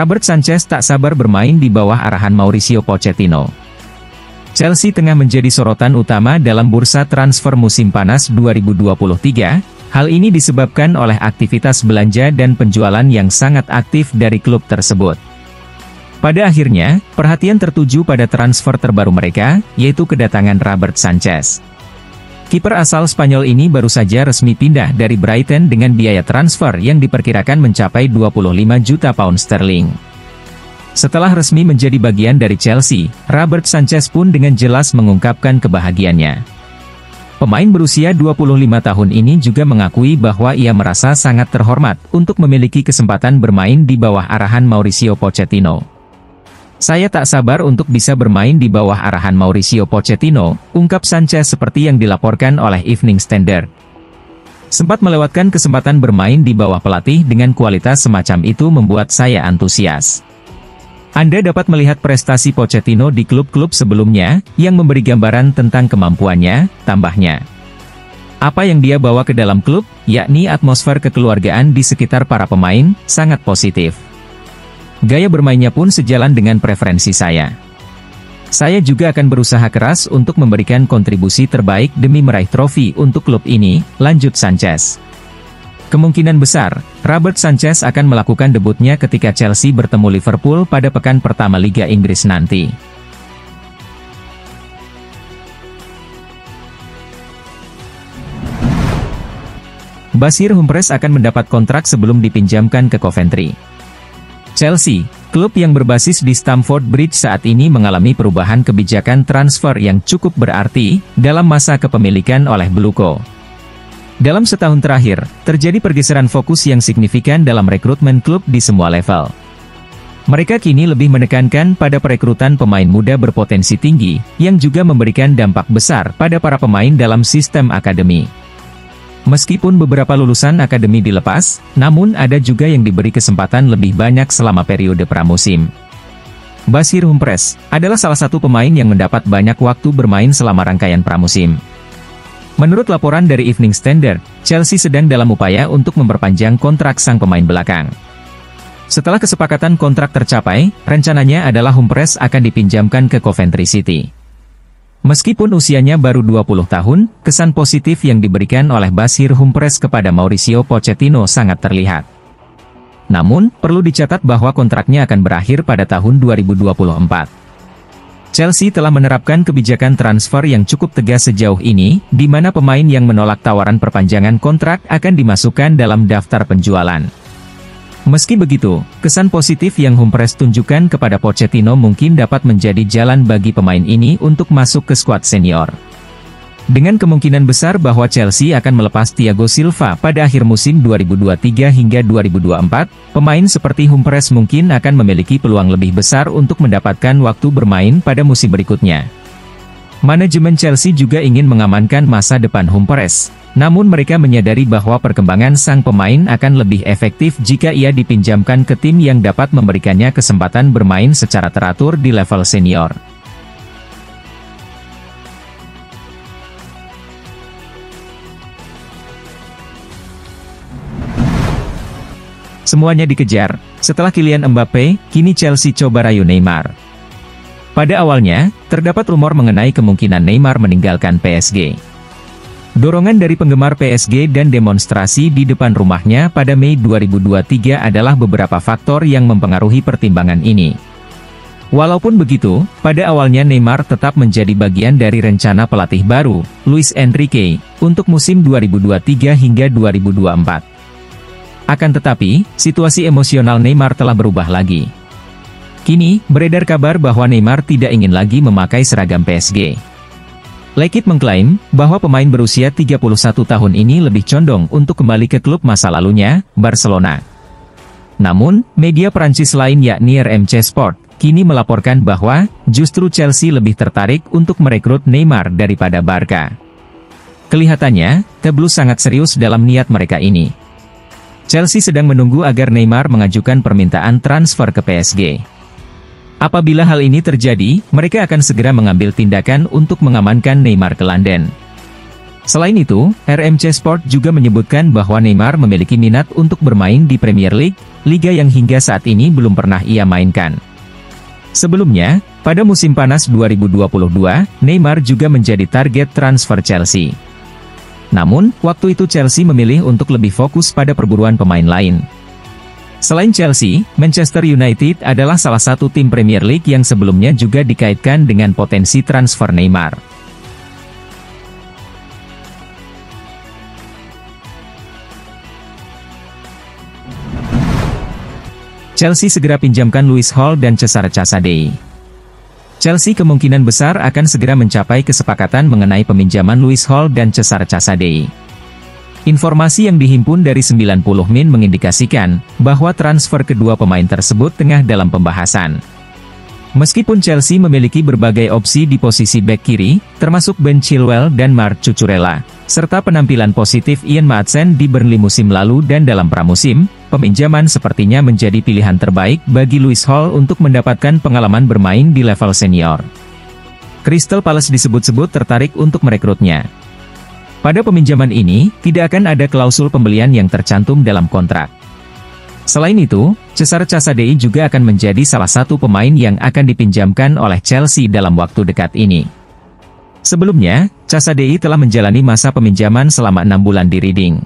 Robert Sanchez tak sabar bermain di bawah arahan Mauricio Pochettino. Chelsea tengah menjadi sorotan utama dalam bursa transfer musim panas 2023. Hal ini disebabkan oleh aktivitas belanja dan penjualan yang sangat aktif dari klub tersebut. Pada akhirnya, perhatian tertuju pada transfer terbaru mereka, yaitu kedatangan Robert Sanchez. Kiper asal Spanyol ini baru saja resmi pindah dari Brighton dengan biaya transfer yang diperkirakan mencapai 25 juta pound sterling. Setelah resmi menjadi bagian dari Chelsea, Robert Sanchez pun dengan jelas mengungkapkan kebahagiaannya. Pemain berusia 25 tahun ini juga mengakui bahwa ia merasa sangat terhormat untuk memiliki kesempatan bermain di bawah arahan Mauricio Pochettino. "Saya tak sabar untuk bisa bermain di bawah arahan Mauricio Pochettino," ungkap Sanchez seperti yang dilaporkan oleh Evening Standard. "Sempat melewatkan kesempatan bermain di bawah pelatih dengan kualitas semacam itu membuat saya antusias. Anda dapat melihat prestasi Pochettino di klub-klub sebelumnya, yang memberi gambaran tentang kemampuannya," tambahnya. "Apa yang dia bawa ke dalam klub, yakni atmosfer kekeluargaan di sekitar para pemain, sangat positif. Gaya bermainnya pun sejalan dengan preferensi saya. Saya juga akan berusaha keras untuk memberikan kontribusi terbaik demi meraih trofi untuk klub ini," lanjut Sanchez. Kemungkinan besar, Robert Sanchez akan melakukan debutnya ketika Chelsea bertemu Liverpool pada pekan pertama Liga Inggris nanti. Basir Humphreys akan mendapat kontrak sebelum dipinjamkan ke Coventry. Chelsea, klub yang berbasis di Stamford Bridge saat ini mengalami perubahan kebijakan transfer yang cukup berarti dalam masa kepemilikan oleh Bluco. Dalam setahun terakhir, terjadi pergeseran fokus yang signifikan dalam rekrutmen klub di semua level. Mereka kini lebih menekankan pada perekrutan pemain muda berpotensi tinggi, yang juga memberikan dampak besar pada para pemain dalam sistem akademi. Meskipun beberapa lulusan akademi dilepas, namun ada juga yang diberi kesempatan lebih banyak selama periode pramusim. Basir Humphreys adalah salah satu pemain yang mendapat banyak waktu bermain selama rangkaian pramusim. Menurut laporan dari Evening Standard, Chelsea sedang dalam upaya untuk memperpanjang kontrak sang pemain belakang. Setelah kesepakatan kontrak tercapai, rencananya adalah Humphreys akan dipinjamkan ke Coventry City. Meskipun usianya baru 20 tahun, kesan positif yang diberikan oleh Basir Humphreys kepada Mauricio Pochettino sangat terlihat. Namun, perlu dicatat bahwa kontraknya akan berakhir pada tahun 2024. Chelsea telah menerapkan kebijakan transfer yang cukup tegas sejauh ini, di mana pemain yang menolak tawaran perpanjangan kontrak akan dimasukkan dalam daftar penjualan. Meski begitu, kesan positif yang Humphreys tunjukkan kepada Pochettino mungkin dapat menjadi jalan bagi pemain ini untuk masuk ke skuad senior. Dengan kemungkinan besar bahwa Chelsea akan melepas Thiago Silva pada akhir musim 2023 hingga 2024, pemain seperti Humphreys mungkin akan memiliki peluang lebih besar untuk mendapatkan waktu bermain pada musim berikutnya. Manajemen Chelsea juga ingin mengamankan masa depan Humphreys. Namun mereka menyadari bahwa perkembangan sang pemain akan lebih efektif jika ia dipinjamkan ke tim yang dapat memberikannya kesempatan bermain secara teratur di level senior. Semuanya dikejar. Setelah Kylian Mbappe, kini Chelsea coba rayu Neymar. Pada awalnya, terdapat rumor mengenai kemungkinan Neymar meninggalkan PSG. Dorongan dari penggemar PSG dan demonstrasi di depan rumahnya pada Mei 2023 adalah beberapa faktor yang mempengaruhi pertimbangan ini. Walaupun begitu, pada awalnya Neymar tetap menjadi bagian dari rencana pelatih baru, Luis Enrique, untuk musim 2023 hingga 2024. Akan tetapi, situasi emosional Neymar telah berubah lagi. Kini, beredar kabar bahwa Neymar tidak ingin lagi memakai seragam PSG. L'Équipe mengklaim bahwa pemain berusia 31 tahun ini lebih condong untuk kembali ke klub masa lalunya, Barcelona. Namun, media Prancis lain yakni RMC Sport, kini melaporkan bahwa justru Chelsea lebih tertarik untuk merekrut Neymar daripada Barca. Kelihatannya, The Blues sangat serius dalam niat mereka ini. Chelsea sedang menunggu agar Neymar mengajukan permintaan transfer ke PSG. Apabila hal ini terjadi, mereka akan segera mengambil tindakan untuk mengamankan Neymar ke London. Selain itu, RMC Sport juga menyebutkan bahwa Neymar memiliki minat untuk bermain di Premier League, liga yang hingga saat ini belum pernah ia mainkan. Sebelumnya, pada musim panas 2022, Neymar juga menjadi target transfer Chelsea. Namun, waktu itu Chelsea memilih untuk lebih fokus pada perburuan pemain lain. Selain Chelsea, Manchester United adalah salah satu tim Premier League yang sebelumnya juga dikaitkan dengan potensi transfer Neymar. Chelsea segera pinjamkan Lewis Hall dan Cesare Casadei. Chelsea kemungkinan besar akan segera mencapai kesepakatan mengenai peminjaman Lewis Hall dan Cesare Casadei. Informasi yang dihimpun dari 90 Min mengindikasikan bahwa transfer kedua pemain tersebut tengah dalam pembahasan. Meskipun Chelsea memiliki berbagai opsi di posisi bek kiri, termasuk Ben Chilwell dan Marc Cucurella, serta penampilan positif Ian Maatsen di Burnley musim lalu dan dalam pramusim, peminjaman sepertinya menjadi pilihan terbaik bagi Lewis Hall untuk mendapatkan pengalaman bermain di level senior. Crystal Palace disebut-sebut tertarik untuk merekrutnya. Pada peminjaman ini, tidak akan ada klausul pembelian yang tercantum dalam kontrak. Selain itu, Cesare Casadei juga akan menjadi salah satu pemain yang akan dipinjamkan oleh Chelsea dalam waktu dekat ini. Sebelumnya, Casadei telah menjalani masa peminjaman selama 6 bulan di Reading.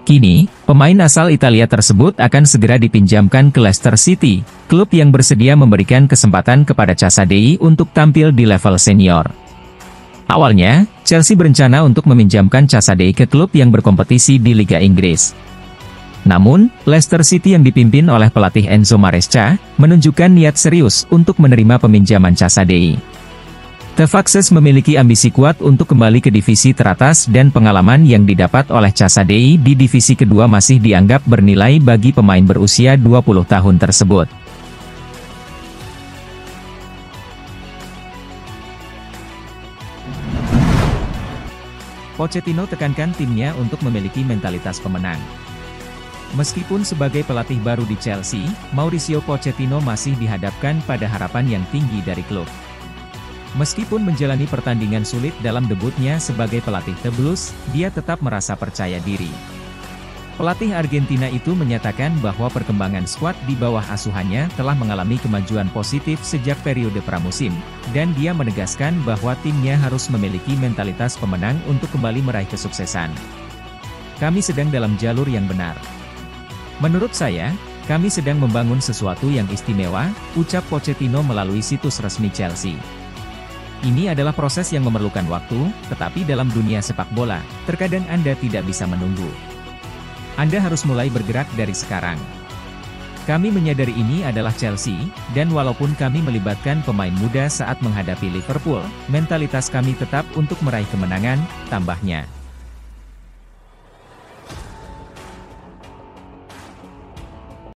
Kini, pemain asal Italia tersebut akan segera dipinjamkan ke Leicester City, klub yang bersedia memberikan kesempatan kepada Casadei untuk tampil di level senior. Awalnya, Chelsea berencana untuk meminjamkan Casadei ke klub yang berkompetisi di Liga Inggris. Namun, Leicester City yang dipimpin oleh pelatih Enzo Maresca, menunjukkan niat serius untuk menerima peminjaman Casadei. The Foxes memiliki ambisi kuat untuk kembali ke divisi teratas dan pengalaman yang didapat oleh Casadei di divisi kedua masih dianggap bernilai bagi pemain berusia 20 tahun tersebut. Pochettino tekankan timnya untuk memiliki mentalitas pemenang. Meskipun sebagai pelatih baru di Chelsea, Mauricio Pochettino masih dihadapkan pada harapan yang tinggi dari klub. Meskipun menjalani pertandingan sulit dalam debutnya sebagai pelatih The Blues, dia tetap merasa percaya diri. Pelatih Argentina itu menyatakan bahwa perkembangan skuad di bawah asuhannya telah mengalami kemajuan positif sejak periode pramusim, dan dia menegaskan bahwa timnya harus memiliki mentalitas pemenang untuk kembali meraih kesuksesan. Kami sedang dalam jalur yang benar. Menurut saya, kami sedang membangun sesuatu yang istimewa, ucap Pochettino melalui situs resmi Chelsea. Ini adalah proses yang memerlukan waktu, tetapi dalam dunia sepak bola, terkadang Anda tidak bisa menunggu. Anda harus mulai bergerak dari sekarang. Kami menyadari ini adalah Chelsea, dan walaupun kami melibatkan pemain muda saat menghadapi Liverpool, mentalitas kami tetap untuk meraih kemenangan, tambahnya.